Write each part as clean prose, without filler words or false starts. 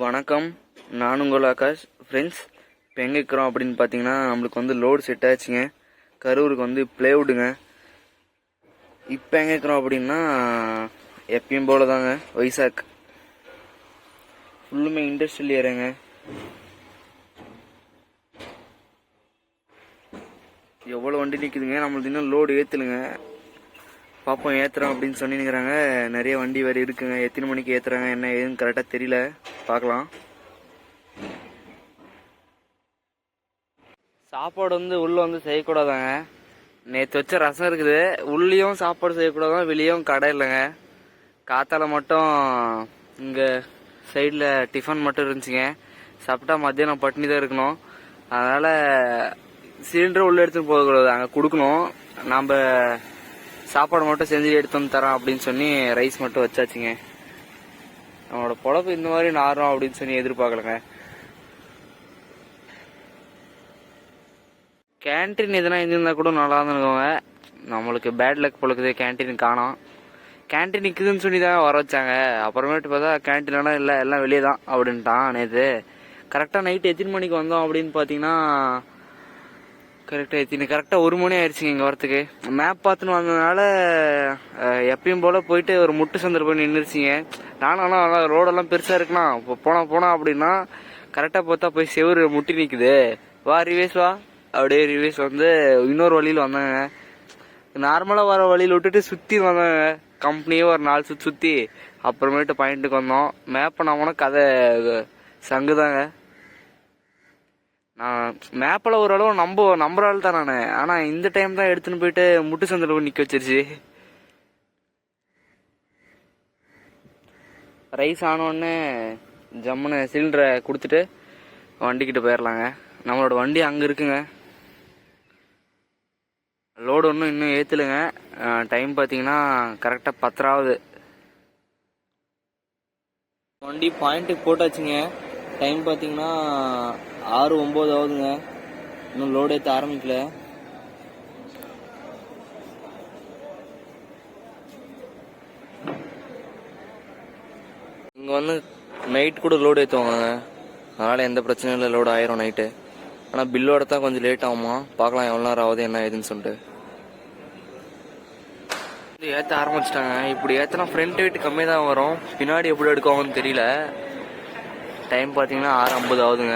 வணக்கம், நான் உங்கள் ஆகாஷ். ஃப்ரெண்ட்ஸ், இப்போ எங்கே இருக்கிறோம் அப்படின்னு பார்த்தீங்கன்னா, நம்மளுக்கு வந்து லோடு செட் ஆச்சுங்க. கரூருக்கு வந்து ப்ளேவுட்டுங்க. இப்போ எங்கே இருக்கிறோம் அப்படின்னா, எப்பயும் போல தாங்க, வைசாக். ஃபுல்லுமே இண்டஸ்ட்ரியல் ஏரியாங்க. எவ்வளோ வண்டி நிற்குதுங்க. நம்மளுக்கு இன்னும் லோடு ஏற்றலுங்க. பார்ப்போம், ஏற்றுறோம் அப்படின்னு சொல்லினுக்கிறாங்க. நிறைய வண்டி வேறு இருக்குங்க. எத்தனை மணிக்கு ஏற்றுறாங்க என்ன ஏதுன்னு கரெக்டாக தெரியல. பார்க்கலாம். சாப்பாடு வந்து உள்ளே வந்து செய்யக்கூடாதாங்க. நேற்று வச்ச ரசம் இருக்குது. உள்ளேயும் சாப்பாடு செய்யக்கூடாதான், வெளியும் கடை இல்லைங்க. காத்தால மட்டும் இங்கே சைடில் டிஃபன் மட்டும் இருந்துச்சுங்க. சாப்பிட்டா மத்தியானம் பட்டினி தான் இருக்கணும். அதனால் சிலிண்டர் உள்ளே எடுத்துகிட்டு போகக்கூடாது, அங்கே கொடுக்கணும். நாம் சாப்பாடு மட்டும் செஞ்சு எடுத்து வந்து தரோம் அப்படின்னு சொல்லி ரைஸ் மட்டும் வச்சாச்சுங்க. நம்மளோட பொழப்பு இந்த மாதிரி நாரும் அப்படின்னு சொல்லி எதிர்பார்க்கலங்க. கேன்டீன் எதுனா இருந்திருந்தா கூட நல்லா இருந்துருக்கோங்க. நம்மளுக்கு பேட் லக் பொழுது கேன்டீன் காணோம். கேன்டீன் நிற்குதுன்னு சொல்லி தான் வர வச்சாங்க. அப்புறமேட்டு பார்த்தா கேன்டீன்லாம் இல்லை, எல்லாம் வெளியே தான் அப்படின்ட்டான். நேற்று கரெக்டாக நைட்டு எத்தனை மணிக்கு வந்தோம் அப்படின்னு பார்த்தீங்கன்னா, கரெக்டாக 1 மணி ஆயிடுச்சுங்க இங்கே வரத்துக்கு. மேப் பார்த்துன்னு வந்ததுனால எப்பயும் போல் போயிட்டு ஒரு முட்டு சந்தர் போய் நின்றுச்சிங்க. நானும் ஆனால் ரோடெல்லாம் பெருசாக இருக்கலாம், இப்போ போனா அப்படின்னா கரெக்டாக பார்த்தா போய் செவ்வறு முட்டி நிற்குது. வா ரிவேஸ் வா, அப்படியே ரிவேஸ் வந்து இன்னொரு வழியில் வந்தாங்க. நார்மலாக வர வழியில் விட்டுட்டு சுற்றி வந்தாங்க. கம்பெனியே ஒரு 4 சுற்றி அப்புறமேட்டு பாயிண்ட்டுக்கு வந்தோம். மேப் பண்ணாமனா கதை சங்குதாங்க. நான் மேப்பில் ஓரளவு நம்புற ஆள் தான் நான். ஆனால் இந்த டைம் தான் எடுத்துன்னு போயிட்டு முட்டு சந்தில் நிற்க வச்சிருச்சு. ரைஸ் ஆனோடனே ஜம்முன்னு சிலிண்டரை கொடுத்துட்டு வண்டிக்கிட்ட போயிடலாங்க. நம்மளோட வண்டி அங்கே இருக்குங்க. லோடு இன்னும் ஏற்றலுங்க. டைம் பார்த்தீங்கன்னா கரெக்டாக 10 ஆகுது. வண்டி பாயிண்ட்டுக்கு போட்டாச்சுங்க. டைம் பார்த்தீங்கன்னா 6:09 ஆகுதுங்க. இன்னும் லோடு ஏற்ற ஆரம்பிக்கல. இங்கே வந்து நைட் கூட லோடு ஏற்றுவாங்க. அதனால் எந்த பிரச்சனையும் இல்லை, லோடு ஆயிரும் நைட்டு. ஆனால் பில்லோட தான் கொஞ்சம் லேட் ஆகுமா. பார்க்கலாம் எவ்வளோ நேரம் ஆகுது என்ன ஏதுன்னு சொல்லிட்டு. ஏற்ற ஆரம்பிச்சிட்டாங்க. இப்படி ஏற்றினா ஃப்ரண்ட் வெயிட் கம்மியாக தான் வரும், பின்னாடி எப்படி எடுக்குவாங்கன்னு தெரியல. டைம் பார்த்தீங்கன்னா 6:50 ஆகுதுங்க.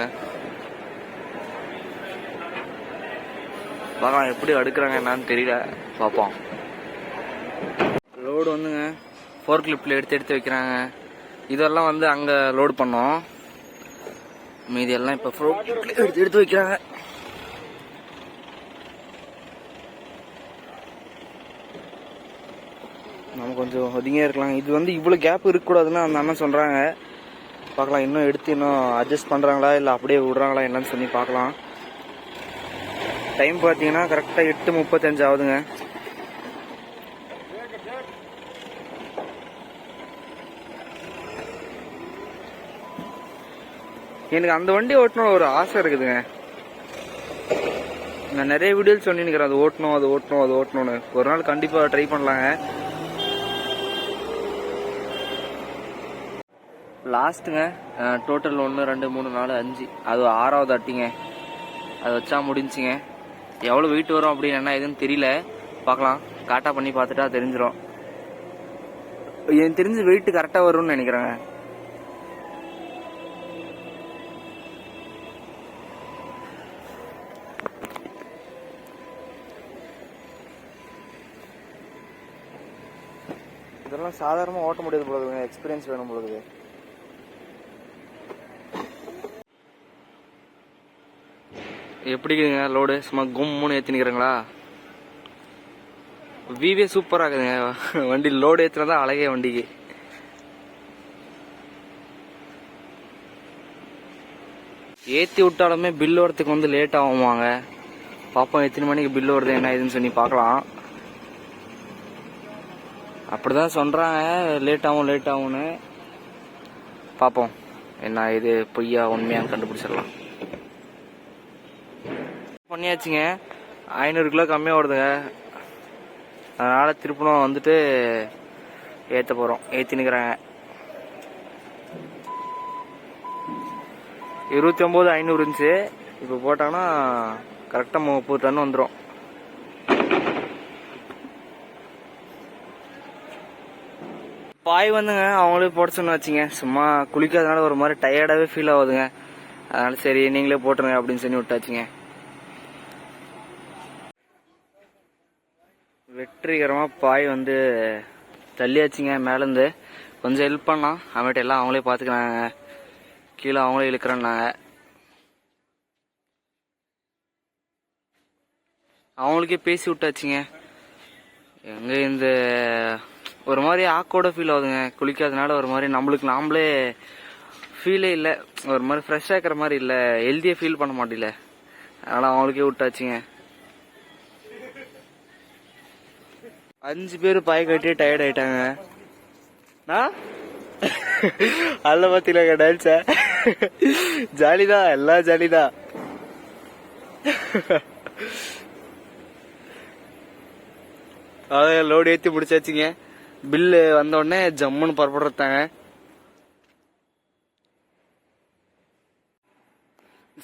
பார்க்கலாம் எப்படி அடுக்கிறாங்க என்னான்னு தெரியல, பார்ப்போம். லோடு வந்துங்க ஃபோர் கிளிப்பில் எடுத்து வைக்கிறாங்க. இதெல்லாம் வந்து அங்கே லோடு பண்ணோம். மீதி எல்லாம் இப்போ ஃபோர் கிளிப்பில் எடுத்து வைக்கிறாங்க. நம்ம கொஞ்சம் ஒதுங்கியே இருக்கலாம். இது வந்து இவ்வளோ கேப் இருக்கக்கூடாதுன்னு அந்த அண்ணன் சொல்கிறாங்க. பார்க்கலாம், இன்னும் எடுத்து இன்னும் அட்ஜஸ்ட் பண்ணுறாங்களா இல்லை அப்படியே விடுறாங்களா என்னன்னு சொல்லி பார்க்கலாம். டைம் பார்த்தீங்கன்னா கரெக்டாக 8:35 ஆகுதுங்க. எனக்கு அந்த வண்டி ஓட்டணும் ஒரு ஆசை இருக்குதுங்க. நான் நிறைய வீடியோஸ் சொல்லினுக்கிறேன், அது ஓட்டணும்னு. ஒரு நாள் கண்டிப்பாக ட்ரை பண்ணலாங்க. லாஸ்ட்டுங்க டோட்டல் 1 2 3 4 5, அது 6வது அட்டிங்க. அது வச்சா முடிஞ்சுங்க. எவ்வளோ வெயிட் வரும் அப்படின்னு என்ன எதுன்னு தெரியல, பார்க்கலாம். காட்டா பண்ணி பார்த்துட்டா தெரிஞ்சிடும். எனக்கு தெரிஞ்சு வெயிட் கரெக்டாக வரும்னு நினைக்கிறேங்க. இதெல்லாம் சாதாரணமாக ஓட்ட முடியாது போலதுங்க, எக்ஸ்பீரியன்ஸ் வேணும் போலது. எப்படிங்க லோடு சும்மா கும்முன்னு ஏற்றினுக்கிறீங்களா? விவே சூப்பராக இருக்குதுங்க. வண்டி லோடு ஏற்றினா தான் அழகே வண்டிக்கு. ஏற்றி விட்டாலுமே பில் வரத்துக்கு வந்து லேட் ஆகுமாங்க. பார்ப்போம் எத்தனை மணிக்கு பில் வருது என்ன இதுன்னு சொல்லி பார்க்கலாம். அப்படிதான் சொல்கிறாங்க, லேட் ஆகும்னு. பார்ப்போம் என்ன இது பொய்யா உண்மையான்னு கண்டுபிடிச்சிடலாம். பண்ணியாச்சுங்க. 500 கிலோ கம்மியாக ஓடுதுங்க. அதனால் திருப்பணும் வந்துட்டு ஏற்ற போகிறோம். ஏற்றினுக்கிறாங்க. 29,500 இருந்துச்சு. இப்போ போட்டாங்கன்னா கரெக்டாக 30 டன் வந்துடும். பாய் வந்துங்க அவங்களே போட சொன்ன வச்சுங்க. சும்மா குளிக்காதனால ஒரு மாதிரி டயர்டாகவே ஃபீல் ஆகுதுங்க. அதனால சரி நீங்களே போட்டுருங்க அப்படின்னு சொல்லி விட்டாச்சுங்க. வெற்றிகரமாக பாய் வந்து தள்ளியாச்சுங்க. மேலேருந்து கொஞ்சம் ஹெல்ப் பண்ணலாம். அவன்கிட்ட எல்லாம் அவங்களே பார்த்துக்கிறாங்க. கீழே அவங்களே இழுக்கிறேன்னாங்க. அவங்களுக்கே பேசி விட்டாச்சுங்க. எங்க இந்த ஒரு மாதிரி ஆக்கோட ஃபீல் ஆகுதுங்க. குளிக்காதனால ஒரு மாதிரி நம்மளுக்கு நாமளே ஃபீலே இல்லை. ஒரு மாதிரி ஃப்ரெஷ்ஷாக இருக்கிற மாதிரி இல்லை. ஹெல்த்தியாக ஃபீல் பண்ண மாட்டேல. அதனால் அவங்களுக்கே விட்டாச்சுங்க. 5 பேர் பாய் கட்டி டயர்ட் ஆயிட்டாங்க. அல்ல பாத்தீங்களா டான்ஸ? ஜாலிதான், எல்லாம் ஜாலிதான். அதான் லோடு ஏற்றி முடிச்சாச்சுங்க. பில்லு வந்த உடனே ஜம்முன்னு புறப்படுறதாங்க.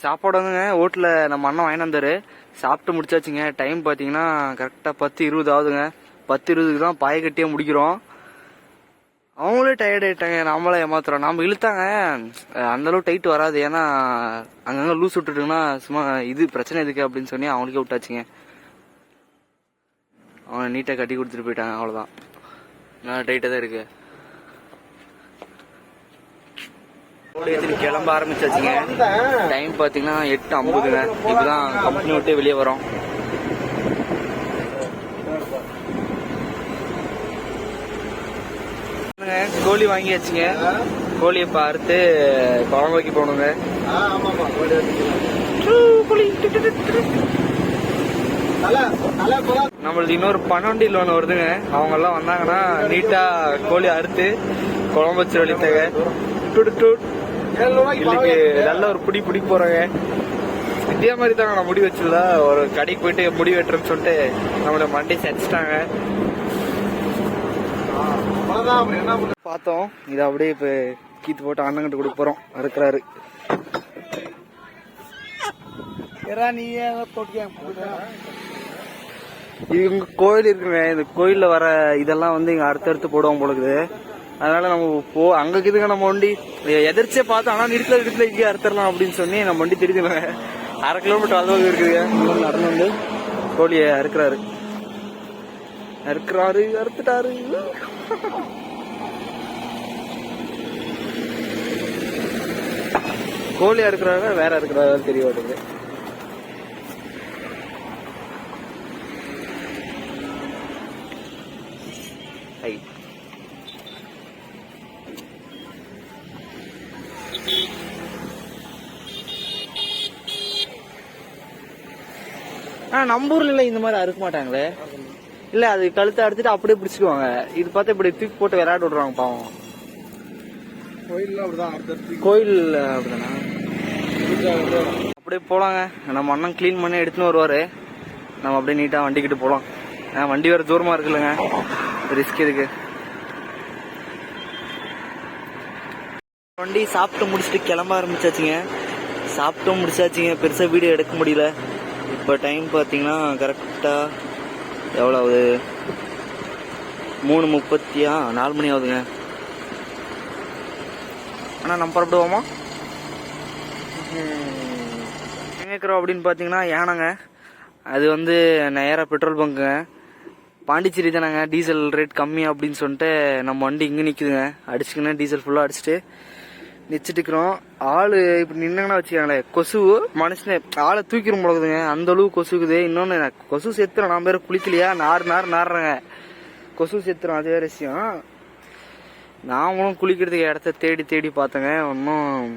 சாப்பாடு வந்துங்க வீட்டில் நம்ம அண்ணன் வாங்கிட்டு வந்தாரு. சாப்பிட்டு முடிச்சாச்சுங்க. டைம் பார்த்தீங்கன்னா கரெக்டாக 10:20 ஆகுதுங்க. 10:20க்கு தான் பாய கட்டியே முடிக்கிறோம். அவங்களே டயர்ட் ஆயிட்டாங்க. நம்மளே ஏமாத்துறோம். நம்ம இழுத்தாங்க அந்த அளவு டைட் வராது. ஏன்னா அங்கங்க லூஸ் விட்டுட்டுங்கன்னா சும்மா இது பிரச்சனை எதுக்கு அப்படின்னு சொல்லி அவங்களுக்கே விட்டாச்சுங்க. அவங்க நீட்டாக கட்டி கொடுத்துட்டு போயிட்டாங்க. அவ்வளோதான். நான் டைட்டாக தான் இருக்கு. கிளம்ப ஆரம்பிச்சாச்சுங்க. டைம் பார்த்தீங்கன்னா 8:50ங்க. இப்பதான் கம்பெனி விட்டு வெளியே வரோம். கோழி வாங்கியாச்சுங்க. கோழியை பார்த்து குழம்பு வைக்க போகணுங்க. நம்மளுக்கு இன்னொரு பணவண்டி லோன் வருதுங்க. அவங்க எல்லாம் வந்தாங்கன்னா நீட்டா கோழி அறுத்து குழம்பு வச்சு வலித்தாங்க. நல்ல ஒரு பிடி போறாங்க. இதே மாதிரி தாங்க நான் முடி வச்சிருந்தா ஒரு கடைக்கு போயிட்டு முடி வெட்டுறேன்னு சொல்லிட்டு நம்மளோட மண்டை சச்சிட்டாங்க. பார்த்தோம். இதை அப்படியே இப்ப கீத்து போட்டு அண்ணங்கிட்ட கொடுக்க போறோம். அறுக்கிறாரு. இங்க கோயில் இருக்குங்க. இந்த கோயில்ல வர இதெல்லாம் வந்து இங்க அடுத்தடுத்து போடுவோம் போலுக்குது. அதனால நம்ம அங்கக்குதுங்க நம்ம வண்டி எதிர்ச்சே பார்த்தோம். ஆனா நிறுத்தல இங்கே அறுத்தரலாம் அப்படின்னு சொல்லி நம்ம வண்டி தெரிஞ்சுங்க. 1/2 கிலோமீட்டர் அளவுக்கு இருக்குதுங்க. நடந்து வந்து கோழியை அறுக்கிறாரு. அறுத்துட்டாரு. கோழி அறுக்கிறாங்க வேற அறுக்கிறாங்க தெரிய மாட்டேங்குது. நம்ம ஊர்ல இந்த மாதிரி அறுக்க மாட்டாங்களே. இல்ல அது கழுத்தை அறுத்துட்டு அப்படியே பிடிச்சிக்குவாங்க. இது பார்த்தா இப்படி தூக்கி போட்டு விளையாட விடுறாங்க பாவம். கோயில் அப்படிதானா? அப்படியே போலாங்க. நம்ம அண்ணன் கிளீன் பண்ணி எடுத்துன்னு வருவாரு. நம்ம அப்படியே நீட்டா வண்டிக்கிட்டு போலாம். வண்டி வேற தூரமா இருக்குல்லங்க. ரிஸ்க் இருக்கு. வண்டி சாப்பிட்டு முடிச்சுட்டு கிளம்ப ஆரம்பிச்சாச்சுங்க. பெருசா வீடியோ எடுக்க முடியல. இப்போ டைம் பார்த்தீங்கன்னா கரெக்டாக எவ்வளோ ஆகுது? 3:30 4 மணி ஆகுதுங்க. ஆனால் நம்ம புறப்படுவோமா? எங்கே இருக்கிறோம் அப்படின்னு பார்த்தீங்கன்னா யானைங்க. அது வந்து நேராக பெட்ரோல் பங்குங்க. பாண்டிச்சேரி தானேங்க. டீசல் ரேட் கம்மி அப்படின்னு சொல்லிட்டு நம்ம வண்டி இங்கே நிற்குதுங்க. அடிச்சுக்கினா டீசல் ஃபுல்லாக அடிச்சுட்டு நிச்சுட்டுக்கிறோம். ஆளு இப்படி நின்னாங்கன்னா வச்சுக்காங்களே கொசு மனுஷனே ஆளை தூக்கிடும் போலக்குதுங்க. அந்த அளவு கொசுக்குது. இன்னொன்னு கொசு செத்துறோம். நான் பேர் குளிக்கலையா நாடுறேங்க. கொசு செத்துறோம். அது வேற விஷயம். நாமளும் குளிக்கிறதுக்கு இடத்த தேடி பார்த்தேங்க. ஒன்றும்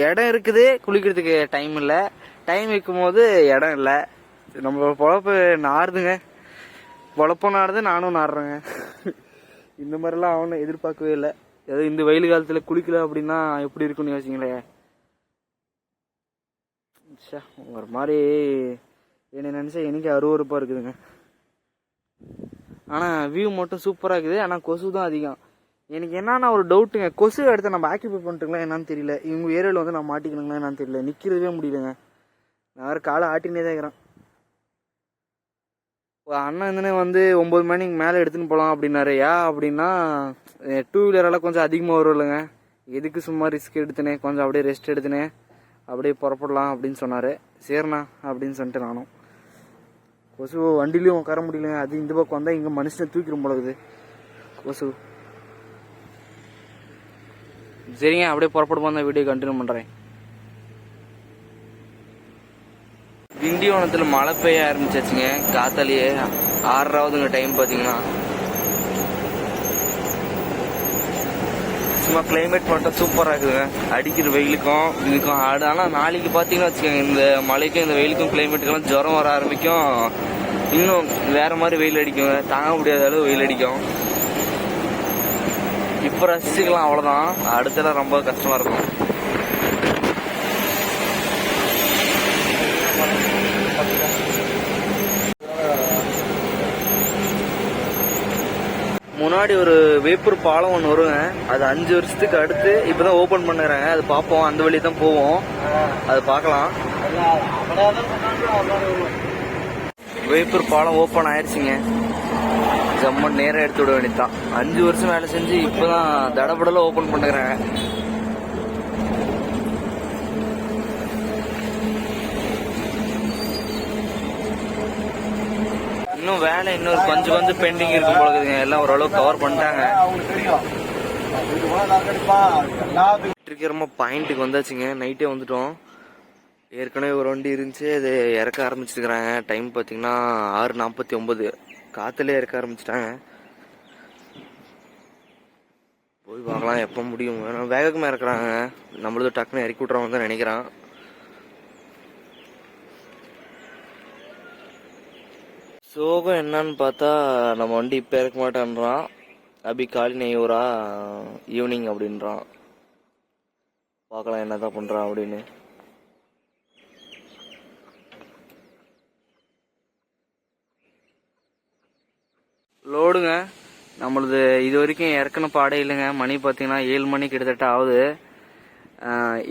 இடம் இருக்குது. குளிக்கிறதுக்கு டைம் இல்லை. டைம் வைக்கும் போது இடம் இல்லை. நம்ம பொழப்பு நாடுதுங்க. பொழப்பும் நாடுது, நானும் நாடுறேங்க. இந்த மாதிரிலாம் அவனும் எதிர்பார்க்கவே இல்லை. ஏதோ இந்த வெயில் காலத்துல குளிக்கல அப்படின்னா எப்படி இருக்குன்னு யோசிங்களே. ஒரு மாதிரி என்ன நினைச்சா எனக்கு அருவருப்பா இருக்குதுங்க. ஆனா வியூ மட்டும் சூப்பரா இருக்குது. ஆனா கொசு தான் அதிகம். எனக்கு என்னன்னா ஒரு டவுட்டுங்க, கொசு எடுத்து நம்ம ஆக்கிபை பண்ணிட்டுங்களா என்னன்னு தெரியல. இவங்க ஏரியாவில் வந்து நான் மாட்டிக்கணுங்களா என்னன்னு தெரியல, நிற்கிறதே முடியலங்க. நான் வேறு காலை ஆட்டினே தான் இருக்கிறேன். அண்ணன் இருந்தனே வந்து 9 மணிக்கு மேலே எடுத்துன்னு போகலாம் அப்படின்னாரு. அப்படின்னா 2 வீலரெல்லாம் கொஞ்சம் அதிகமாக வரும் இல்லைங்க, எதுக்கு சும்மா ரிஸ்க் எடுத்துனே கொஞ்சம் அப்படியே ரெஸ்ட் எடுத்துனே அப்படியே புறப்படலாம் அப்படின்னு சொன்னார். சரிண்ணா அப்படின்னு சொல்லிட்டு நானும் கொசு வண்டிலையும் உட்கார முடியலங்க. அது இந்த பக்கம் வந்தால் இங்கே மனுஷனை தூக்கிடும் போலகுது கொசு. சரிங்க, அப்படியே புறப்பட்டு வந்தால் வீடியோ கண்டினியூ பண்ணுறேன். திண்டிவனத்தில் மழை பெய்ய ஆரம்பிச்சாச்சுங்க காத்தாலேயே. 6:00 டைம் பார்த்தீங்கன்னா. சும்மா கிளைமேட் மட்டும் சூப்பராக இருக்குதுங்க, அடிக்கிற வெயிலுக்கும் இதுக்கும் ஆடு. ஆனால் நாளைக்கு பார்த்தீங்கன்னா வச்சுக்கோங்க, இந்த மழைக்கும் இந்த வெயிலுக்கும் கிளைமேட்டுக்கெல்லாம் ஜுரம் வர ஆரம்பிக்கும். இன்னும் வேற மாதிரி வெயில் அடிக்குங்க, தாங்க முடியாத அளவு வெயில் அடிக்கும். இப்போ ரசிச்சுக்கலாம், அவ்வளோதான். அடுத்தெல்லாம் ரொம்ப கஷ்டமாக இருக்கும். முன்னாடி ஒரு வேப்பூர் பாலம் ஒன்று வருங்க, அது 5 வருஷத்துக்கு அடுத்து இப்போதான் ஓப்பன் பண்ணுறாங்க. அது பார்ப்போம், அந்த வழி தான் போவோம், அது பார்க்கலாம். வேப்பூர் பாலம் ஓப்பன் ஆயிடுச்சுங்க, ஜம்மன் நேரம் எடுத்து விட வேண்டியதான். 5 வருஷம் வேலை செஞ்சு இப்போதான் தடபடல ஓப்பன் பண்ணுறாங்க. இன்னும் வேலை இன்னொரு கொஞ்சம் பெண்டிங் இருக்கும் போல இருக்குதுங்க. எல்லாம் ஓரளவு கவர் பண்ணிட்டாங்க. பாயிண்ட்டுக்கு வந்தாச்சுங்க, நைட்டே வந்துட்டோம். ஏற்கனவே ஒரு வண்டி இருந்துச்சு, அது இறக்க ஆரம்பிச்சிருக்கிறாங்க. டைம் பார்த்தீங்கன்னா 6:49, காற்றுலேயே இறக்க ஆரம்பிச்சிட்டாங்க. போய் பார்க்கலாம் எப்போ முடியும். வேகமாக இறக்குறாங்க, நம்மளது டக்குன்னு இறக்கி விட்றவங்க தான் நினைக்கிறான். சோகம் என்னன்னு பார்த்தா, நம்ம வண்டி இப்போ இறக்க மாட்டேன்றான். அபி காலி நெய்யூரா ஈவினிங் அப்படின்றான். பார்க்கலாம் என்னதான் பண்ணுறான் அப்படின்னு. லோடுங்க நம்மளது இது வரைக்கும் இறக்கணும் பாடே இல்லைங்க. மணி பார்த்தீங்கன்னா 7 மணி கிட்டத்தட்ட ஆகுது.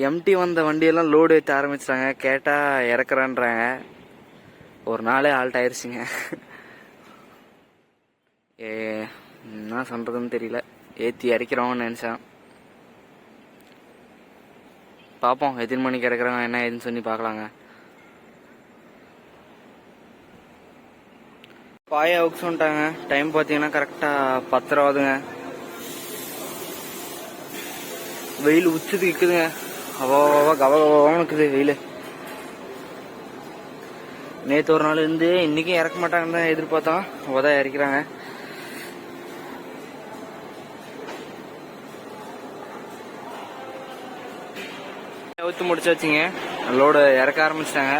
எம்டி வந்த வண்டியெல்லாம் லோடு ஏற்ற ஆரம்பிச்சிட்டாங்க. கேட்டால் இறக்குறான்றாங்க. ஒரு நாளே ஆல்ட் ஆயிடுச்சுங்க. என்ன சொல்றதுன்னு தெரியல, ஏற்றி இறக்கிறோம்னு நினச்சேன். பார்ப்போம் எத்தனை மணிக்கு இறக்குறாங்க என்ன ஏதுன்னு சொல்லி பார்க்கலாங்க. பாய அவுக்ஸ் வந்துட்டாங்க. டைம் பார்த்தீங்கன்னா கரெக்டாக 10:30 ஆகுதுங்க. வெயில் உச்சத்துக்கு இருக்குதுங்க, அவ்வளோவா கவகவான்னு இருக்குது வெயில். நேற்று ஒரு நாள் இருந்து இன்னைக்கும் இறக்க மாட்டாங்கன்னு தான் எதிர்பார்த்தோம், அவதான் இறக்கிறாங்க. அவுத்து முடிச்சாச்சுங்க, லோடு இறக்க ஆரம்பிச்சிட்டாங்க.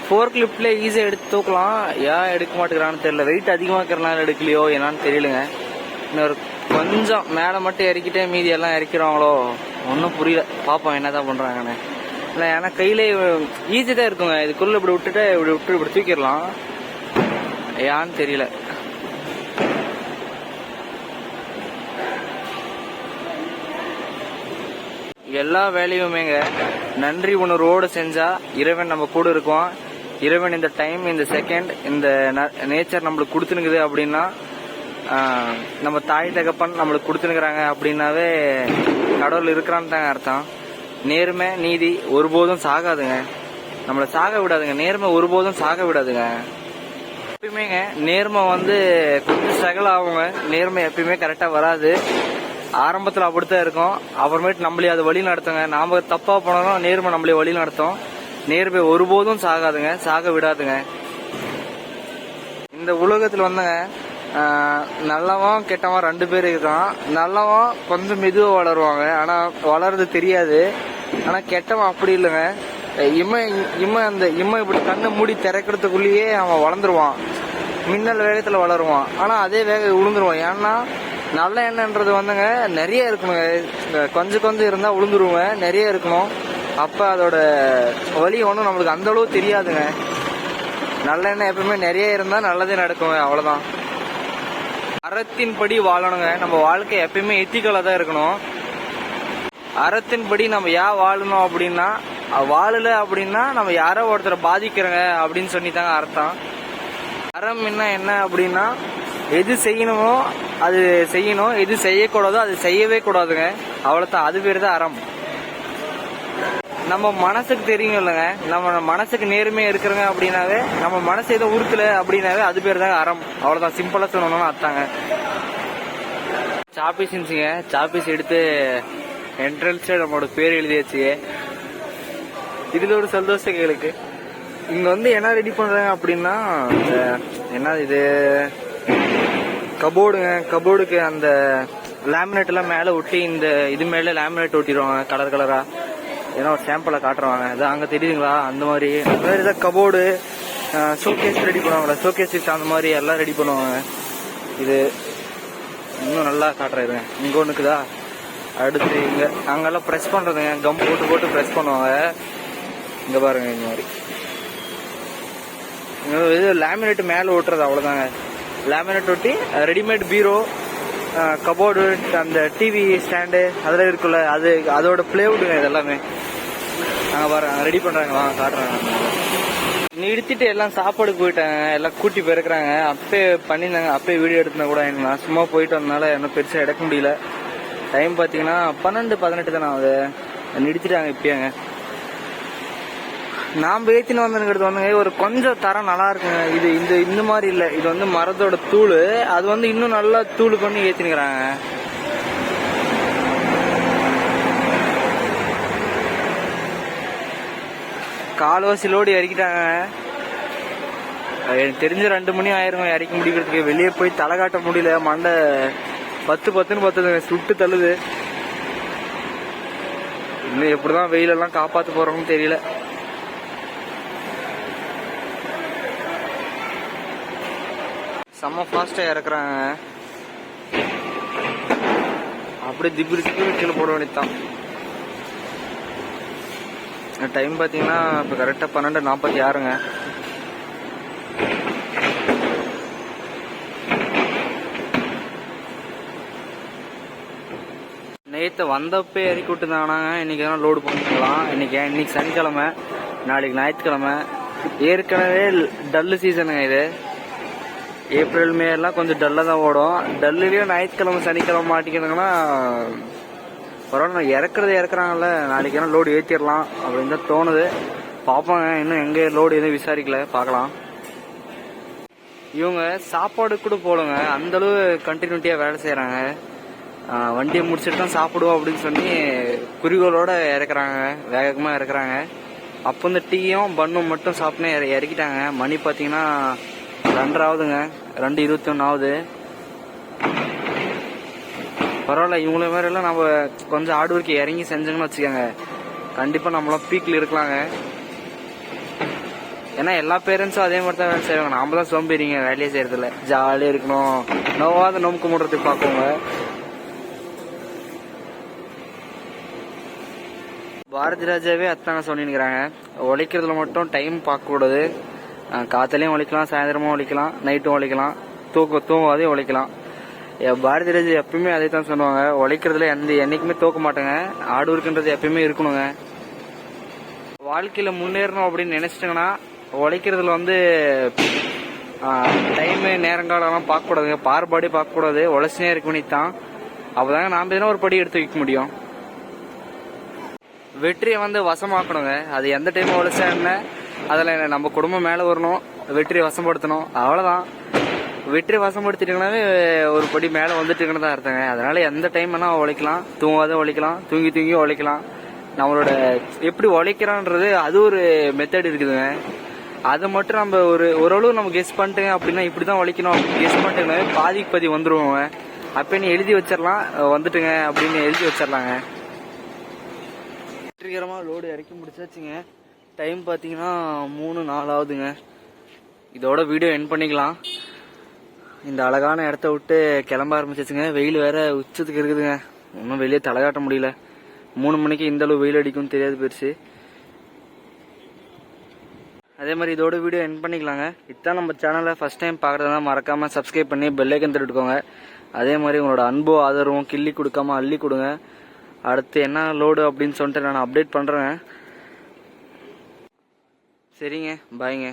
ஃபோர்க் லிஃப்ட்ல ஈஸியாக எடுத்து தூக்கலாம், ஏன் எடுக்க மாட்டேங்கிறான்னு தெரியல. வெயிட் அதிகமாக இருக்கிறனால எடுக்கலையோ என்னான்னு தெரியலங்க. இன்னொரு கொஞ்சம் மேலே மட்டும் இறக்கிட்டே மீதி எல்லாம் இறக்கிறாங்களோ ஒன்றும் புரியல. பார்ப்போம் என்னதான் பண்ணுறாங்கன்னு. இல்லை ஏன்னா கையிலே ஈஸி தான் இருக்குங்க, இதுக்குள்ள இப்படி விட்டுட்டு இப்படி தூக்கிடலாம், ஏன்னு தெரியல. எல்லா வேலையுமேங்க நன்றி உணர்வோடு செஞ்சா இறைவன் நம்ம கூட இருக்கும். இறைவன் இந்த டைம், இந்த செகண்ட், இந்த நேச்சர் நம்மளுக்கு கொடுத்துனுக்குது அப்படின்னா, நம்ம தாய் தகப்பன் நம்மளுக்கு கொடுத்துனுக்குறாங்க அப்படின்னாவே கடவுள் இருக்கிறான்னு தாங்க அர்த்தம். நேர்மை நீதி ஒருபோதும் சாகாதுங்க, நம்மளை சாக விடாதுங்க. நேர்மை ஒருபோதும் சாக விடாதுங்க. எப்பயுமேங்க நேர்மை வந்து கொஞ்சம் ஸ்ட்ரகிள் ஆகுங்க. நேர்மை எப்பயுமே கரெக்டாக வராது. ஆரம்பத்தில் அப்படித்தான் இருக்கும், அப்புறமேட்டு நம்மளே அதை வழி நடத்துங்க. நாம தப்பா போனாலும் நேர்மை நம்மளே வழி நடத்தும். நேர்மை ஒருபோதும் சாகாதுங்க, சாக விடாதுங்க. இந்த உலகத்தில் வந்துங்க நல்லவன் கெட்டவன் 2 பேர் இருக்கான். நல்லவன் கொஞ்சம் மெதுவாக வளருவாங்க, ஆனால் வளர்றது தெரியாது. ஆனால் கெட்டவன் அப்படி இல்லைங்க, இம்மை இப்படி கண்ணை மூடி திறக்கிறதுக்குள்ளேயே அவன் வளர்ந்துருவான். மின்னல் வேகத்தில் வளருவான், ஆனால் அதே வேக விழுந்துருவான். ஏன்னா நல்ல எண்ணெய்ன்றது வந்துங்க நிறைய இருக்கணுங்க. கொஞ்சம் இருந்தால் விழுந்துருவேன், நிறைய இருக்கணும். அப்போ அதோட வலி ஒன்றும் நம்மளுக்கு அந்த அளவு தெரியாதுங்க. நல்ல எண்ணெய் எப்பவுமே நிறைய இருந்தால் நல்லதே நடக்குங்க, அவ்வளோதான். அறத்தின்படி வாழணுங்க. நம்ம வாழ்க்கை எப்பயுமே எத்திக்கலா தான் இருக்கணும். அறத்தின்படி நம்ம ஏன் வாழணும் அப்படின்னா, வாழல அப்படின்னா நம்ம யாரோ ஒருத்தரை பாதிக்கிறோங்க அப்படின்னு சொல்லித்தாங்க அர்த்தம். அறம் என்ன அப்படின்னா, எது செய்யணுமோ அது செய்யணும், எது செய்யக்கூடாதோ அது செய்யவே கூடாதுங்க. அவ்வளவுதான், அது பேர் தான் அறம். நம்ம மனசுக்கு தெரியும் இல்லைங்க, நம்ம மனசுக்கு நேர்மையா இருக்கிறோங்க அப்படின்னாவே, நம்ம மனசு எதுவும் உறுத்தல அப்படின்னாவே அது பேர் தாங்க அறம். அவ்வளவுதான், சிம்பிளா சொல்லணும்னு அர்த்தாங்க. சாப்பீஸ் இருந்துச்சுங்க, சாப்பீஸ் எடுத்து என்ட்ரன்ஸ்ல நம்மளோட பேர் எழுதியாச்சு. இதுல ஒரு சந்தோஷம் எங்களுக்கு. இங்க வந்து என்ன ரெடி பண்றாங்க அப்படின்னா, என்ன இது கபோர்டுங்க, கபோர்டுக்கு அந்த லேமினேட் எல்லாம் மேல ஒட்டி, இந்த இது மேல லேமினேட் ஒட்டிடுவாங்க கலர் கலரா. ஏன்னா ஒரு சாம்பிளை காட்டுறாங்க, அது அங்க தெரியுதுங்களா, அந்த மாதிரி ஏதாவது கபோர்டு ஷோகேஸ் ரெடி பண்ணுவாங்களா, ஷோகேஸ் அந்த மாதிரி எல்லாம் ரெடி பண்ணுவாங்க. இது இன்னும் நல்லா காட்டுறாருங்க. இங்க ஒண்ணுக்குதா, அடுத்து இங்க அங்கெல்லாம் ப்ரெஸ் பண்றதுங்க, கம் போட்டு போட்டு ப்ரெஸ் பண்ணுவாங்க. இங்க பாருங்க, இந்த மாதிரி இது லேமினேட் மேல ஓட்டுறது, அவ்வளவுதாங்க. லேமினேட் ஒட்டி ரெடிமேட் பீரோ, கபோர்டு, அந்த டிவி ஸ்டாண்டு அதெல்லாம் இருக்குல்ல, அது அதோட பிளேவுடுங்க இதெல்லாமே. நாங்க பாருங்க ரெடி பண்றாங்களா, காட்டுறாங்க. நிறுத்திட்டு எல்லாம் சாப்பாடுக்கு போயிட்டாங்க, எல்லாம் கூட்டி போயிருக்கிறாங்க. அப்பே பண்ணியிருந்தாங்க, அப்பே வீடியோ எடுத்துனா கூட நான் சும்மா போயிட்டு வந்தனால என்ன பெருசா எடுக்க முடியல. டைம் பாத்தீங்கன்னா 12-18 தானே ஆகுது. நிறுத்திட்டாங்க இப்பயாங்க. நாம ஏத்தின்னு வந்தனுங்கிறது வந்துங்க ஒரு கொஞ்சம் தரம் நல்லா இருக்குங்க. இது இந்த மாதிரி இல்ல, இது வந்து மரத்தோட தூள், அது வந்து இன்னும் நல்லா தூள் பண்ணி ஏத்தினுக்கிறாங்க. கால்வாசி லோடு இறக்கிட்டாங்க. எனக்கு தெரிஞ்ச 2 மணி ஆயிருங்க இறக்கி முடிக்கிறதுக்கு. வெளியே போய் தலை காட்ட முடியல, மண்டை 10-10ன்னு பத்துதுங்க, சுட்டு தள்ளுது. இன்னும் எப்படிதான் வெயிலெல்லாம் காப்பாத்து போறோம்னு தெரியல. செம்ம ஃபாஸ்டா இறக்குறாங்க. அப்படியே திபிரி கீழே போட வேண்டியதான். டைம் பாத்தீங்கன்னா இப்ப கரெக்டா 12:46ங்க. நேற்று வந்தப்பே இறக்கி விட்டுருந்தாங்கன்னாங்க. இன்னைக்கு எதனா லோடு பண்ணிக்கலாம். இன்னைக்கு சனிக்கிழமை, நாளைக்கு ஞாயிற்றுக்கிழமை. ஏற்கனவே டல்லு சீசனுங்க இது. ஏப்ரல் மே எல்லாம் கொஞ்சம் டல்லா தான் ஓடும். டல்லுலயும் ஞாயிற்றுக்கிழமை சனிக்கிழமை மாட்டிக்கிறதுங்கன்னா பரவாயில்ல. இறக்குறாங்கல்ல, நாளைக்கு என்ன லோடு ஏற்றிடலாம் அப்படின்னு தான் தோணுது. பார்ப்பாங்க, இன்னும் எங்க லோடு எதுவும் விசாரிக்கல, பார்க்கலாம். இவங்க சாப்பாடு கூட போடுங்க, அந்த அளவு கண்டினியூட்டியா வேலை செய்யறாங்க. வண்டியை முடிச்சுட்டு தான் சாப்பிடுவோம் அப்படின்னு சொல்லி குறிக்கோளோட இறக்குறாங்க, வேகமா இறக்குறாங்க. அப்போ இந்த டீயும் பன்னும் மட்டும் சாப்பிட்டு இறக்கிட்டாங்க. மணி பாத்தீங்கன்னா 2 ஆகுதுங்க, 2:21 ஆகுது. பரவாயில்ல, இவங்கள மாதிரி எல்லாம் நம்ம கொஞ்சம் ஹார்ட் ஒர்க் இறங்கி செஞ்சோங்கன்னு வச்சுக்கோங்க, கண்டிப்பா நம்மளாம் பீக்ல இருக்கலாங்க. ஏன்னா எல்லா பேரண்ட்ஸும் அதே மாதிரி தான் வேலை செய்வாங்க. நாம தான் சோம்பேறிங்க, வேலையே செய்யறதில்ல. ஜாலியா இருக்கணும், நோவாத நோம்புக்கு முடுறதுக்கு பார்ப்போங்க. பாரதி ராஜாவே அத்தாங்க சொல்லினுக்கிறாங்க, உழைக்கிறதுல மட்டும் டைம் பார்க்க கூடாது. காத்தாலையும் உழைக்கலாம், சாயந்தரமும் உழைக்கலாம், நைட்டும் உழைக்கலாம், தூங்காதே உழைக்கலாம். பாரதி ராஜா எப்பயுமே அதை தான் சொல்லுவாங்க, உழைக்கிறதுல என்னைக்குமே தூக்க மாட்டேங்க. ஹார்ட் ஒர்க்ன்றது எப்பயுமே இருக்கணுங்க. வாழ்க்கையில முன்னேறணும் அப்படின்னு நினைச்சிட்டீங்கன்னா உழைக்கிறதுல வந்து டைமு நேரங்காலெல்லாம் பார்க்க கூடாதுங்க, பார்பாடி பார்க்க கூடாது, உழைச்சினே இருக்க வேண்டியதான். அப்பதாங்க நாம எதனா ஒரு படி எடுத்து வைக்க முடியும். வெற்றியை வந்து வசமாக்கணுங்க. அது எந்த டைம் உழைச்சா என்ன, அதுல நம்ம குடும்பம் மேல வரணும், வெற்றியை வசப்படுத்தணும், அவ்வளவுதான். வெற்றி வசப்படுத்திட்டீங்கன்னாவே ஒரு படி மேல வந்துட்டுங்கன்னு தான் அர்த்தங்க. அதனால எந்த டைம் வேணா உழைக்கலாம், தூங்காத உழைக்கலாம், தூங்கி உழைக்கலாம். நம்மளோட எப்படி உழைக்கிறான்றது அது ஒரு மெத்தட் இருக்குதுங்க. அதை மட்டும் நம்ம ஓரளவு நம்ம கெஸ் பண்ணிட்டேங்க அப்படின்னா இப்படிதான் உழைக்கணும் அப்படின்னு கெஸ் பண்ணிட்டேங்கன்னாவே பாதிக்கு பாதி வந்துருவோங்க. அப்ப நீ எழுதி வச்சிடலாம், வந்துட்டுங்க அப்படின்னு எழுதி வச்சிடலாங்க. வெற்றிகரமா லோடு இறக்கி முடிச்சாச்சுங்க. டைம் பாத்தீங்கன்னா 3:04 ஆகுதுங்க. இதோட வீடியோ எண்ட் பண்ணிக்கலாம். இந்த அழகான இடத்த விட்டு கிளம்ப ஆரம்பிச்சிச்சுங்க. வெயில் வேற உச்சத்துக்கு இருக்குதுங்க, இன்னும் வெளியே தலை காட்ட முடியல. 3 மணிக்கு இந்த அளவு வெயில் அடிக்கும்னு தெரியாது பெருசு. அதே மாதிரி இதோட வீடியோ எண்ட் பண்ணிக்கலாங்க. இதுதான் நம்ம சேனலை ஃபஸ்ட் டைம் பார்க்குறதா மறக்காமல் சப்ஸ்கிரைப் பண்ணி பெல் ஐக்கன் தட்டிட்டுக்கோங்க. அதே மாதிரி உங்களோட அன்போ ஆதரவும் கிள்ளி கொடுக்காம அள்ளி கொடுங்க. அடுத்து என்ன லோடு அப்படின்னு சொல்லிட்டு நான் அப்டேட் பண்ணுறேங்க. சரிங்க, பாய்ங்க.